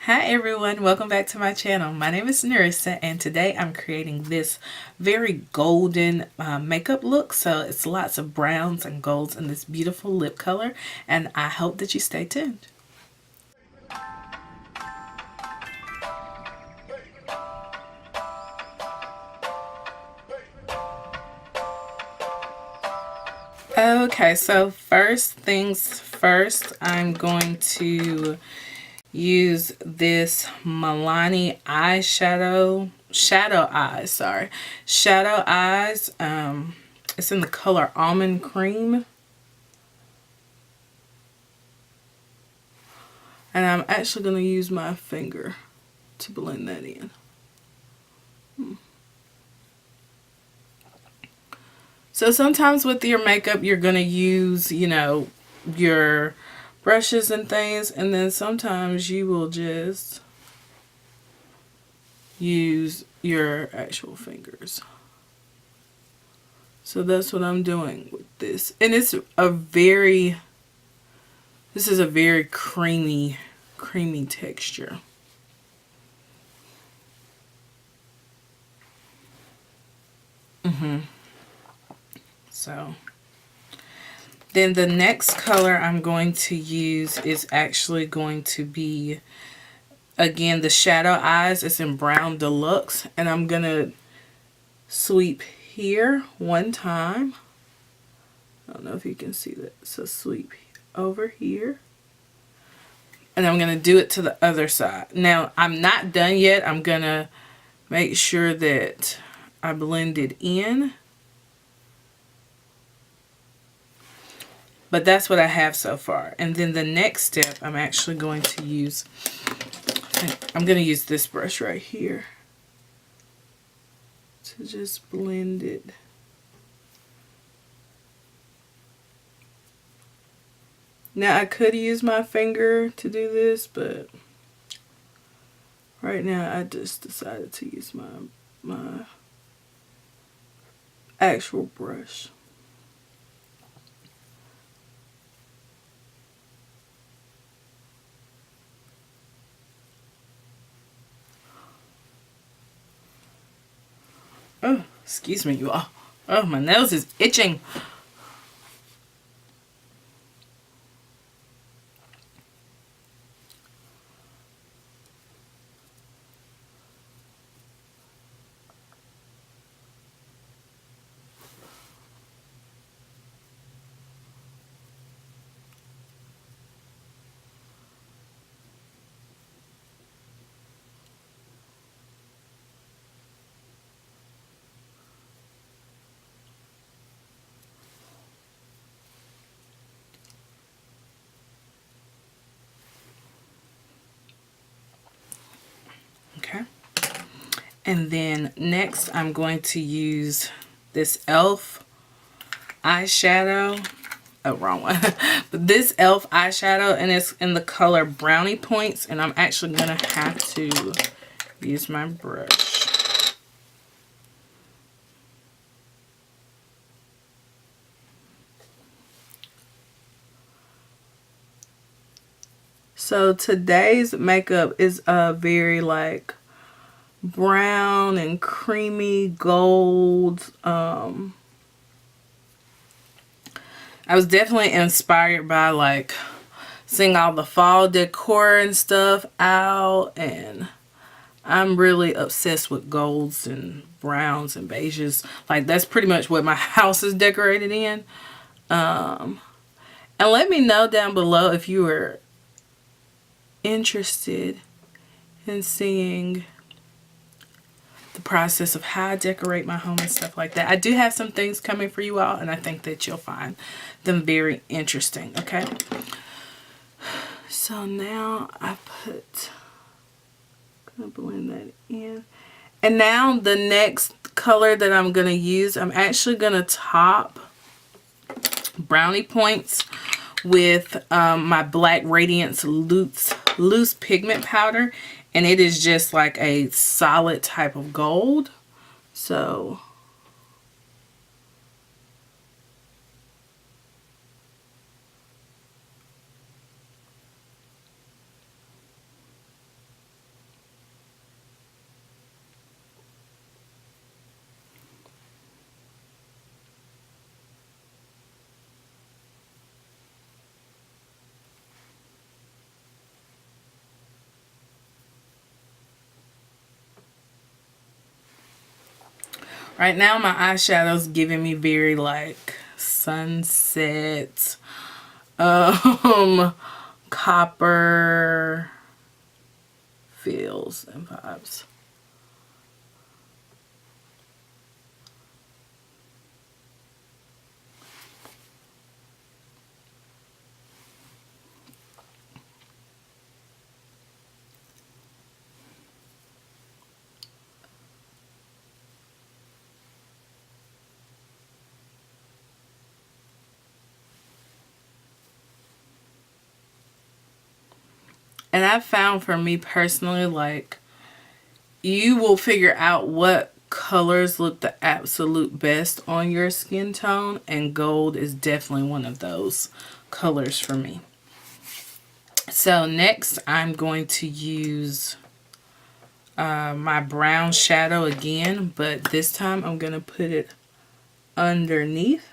Hi everyone, welcome back to my channel. My name is Nerissa and today I'm creating this very golden makeup look. So it's lots of browns and golds in this beautiful lip color, and I hope that you stay tuned. Okay, so first things first, I'm going to use this Milani eyeshadow, shadow eyes. It's in the color almond cream, and I'm actually going to use my finger to blend that in. So sometimes with your makeup, you're going to use, your brushes and things, and then sometimes you will just use your actual fingers. So that's what I'm doing with this. And this is a very creamy texture. So then the next color I'm going to use is actually going to be, again, the shadow eyes. It's in Brown Deluxe, and I'm going to sweep here one time. I don't know if you can see that. So sweep over here. And I'm going to do it to the other side. Now, I'm not done yet. I'm going to make sure that I blend it in. But that's what I have so far. And then the next step, I'm actually going to use, I'm going to use this brush right here to just blend it. Now I could use my finger to do this, but right now I just decided to use my actual brush. Oh, excuse me, you all. Oh, my nose is itching. Okay. And then next I'm going to use this e.l.f. eyeshadow. Oh, wrong one. But this e.l.f. eyeshadow, and it's in the color Brownie Points, and I'm actually going to have to use my brush. So today's makeup is a very like brown and creamy gold. I was definitely inspired by like seeing all the fall decor and stuff out, and I'm really obsessed with golds and browns and beiges. Like that's pretty much what my house is decorated in. And let me know down below if you are interested in seeing the process of how I decorate my home and stuff like that. I do have some things coming for you all, and I think that you'll find them very interesting. Okay, so now I'm gonna blend that in, and now the next color that I'm gonna use, I'm actually gonna top Brownie Points with my Black Radiance loose pigment powder, and it is just like a solid type of gold. So Right now my eyeshadow's giving me very like sunset, copper feels and vibes. And I've found for me personally, like, you will figure out what colors look the absolute best on your skin tone, and gold is definitely one of those colors for me. So next I'm going to use my brown shadow again, but this time I'm going to put it underneath.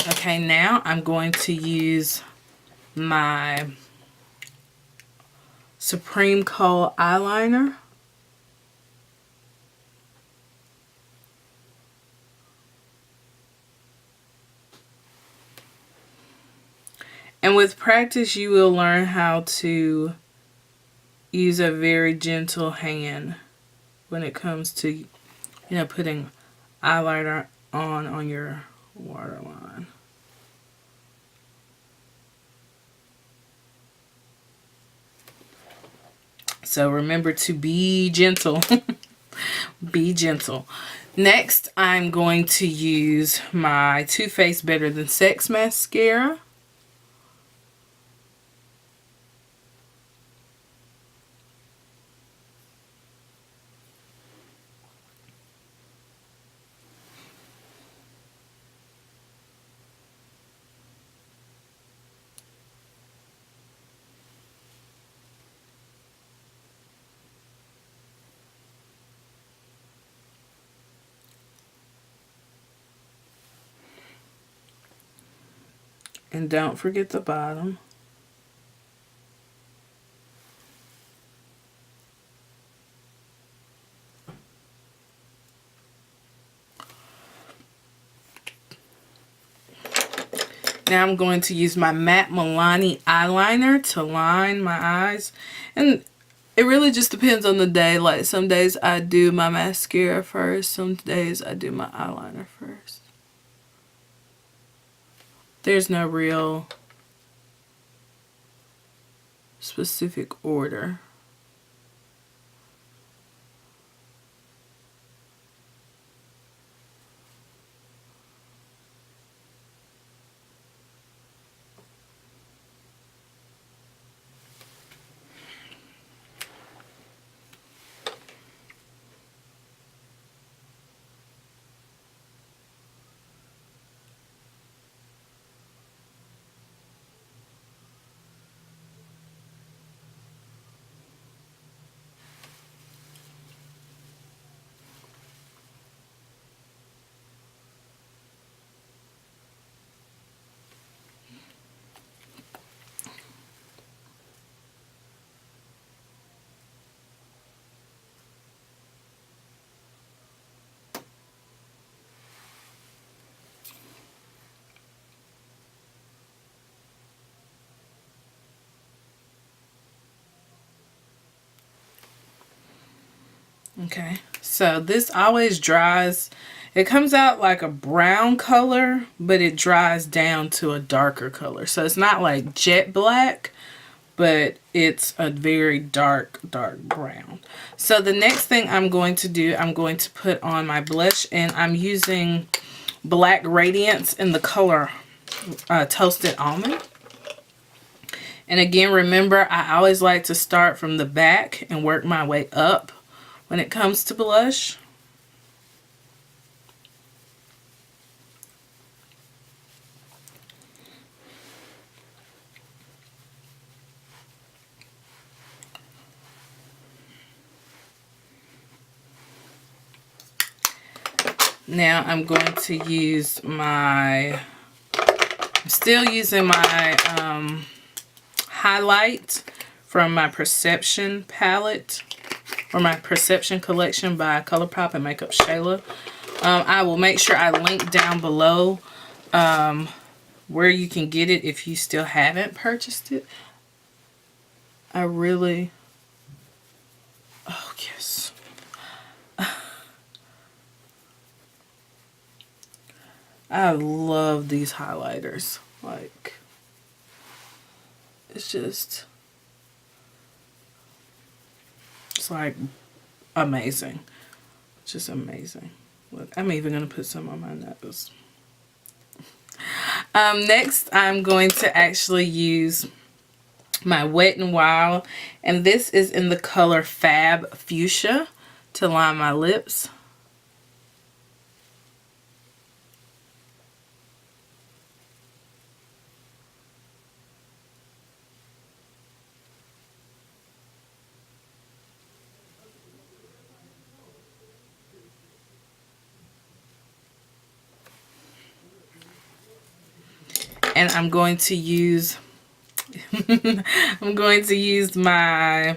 Okay, now I'm going to use my Supreme Kohl eyeliner. And with practice, you will learn how to use a very gentle hand when it comes to, putting eyeliner on your waterline. So remember to be gentle. Be gentle. Next, I'm going to use my Too Faced Better Than Sex mascara. And don't forget the bottom. Now I'm going to use my matte Milani eyeliner to line my eyes. And it really just depends on the day. Like some days I do my mascara first. Some days I do my eyeliner first. There's no real specific order. Okay, so this always dries. It comes out like a brown color, but it dries down to a darker color. So it's not like jet black, but it's a very dark brown. So the next thing I'm going to do, I'm going to put on my blush, and I'm using Black Radiance in the color Toasted Almond. And again, remember, I always like to start from the back and work my way up when it comes to blush. Now I'm going to use my, I'm still using my highlight from my Perception palette, or my Perception collection by ColourPop and Makeup Shayla. I will make sure I link down below where you can get it if you still haven't purchased it. I really, oh yes. I love these highlighters. Like, it's just, it's like amazing. Just amazing. Look, I'm even going to put some on my nose. Next, I'm going to actually use my Wet n Wild, and this is in the color Fab Fuchsia to line my lips. And I'm going to use I'm going to use my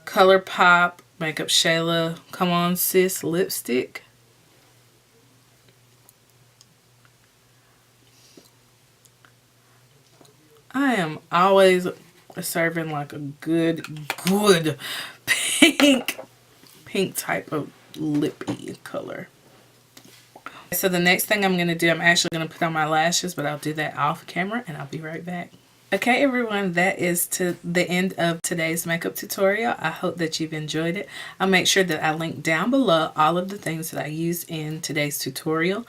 ColourPop Makeup Shayla Come On Sis lipstick. I am always serving like a good pink type of lippy color. So the next thing I'm going to do, I'm actually going to put on my lashes, but I'll do that off camera and I'll be right back. Okay everyone, that is to the end of today's makeup tutorial. I hope that you've enjoyed it. I'll make sure that I link down below all of the things that I used in today's tutorial.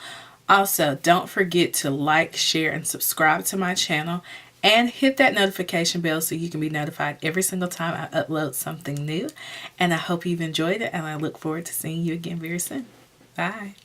Also, don't forget to like, share, and subscribe to my channel, and hit that notification bell so you can be notified every single time I upload something new. And I hope you've enjoyed it, and I look forward to seeing you again very soon. Bye.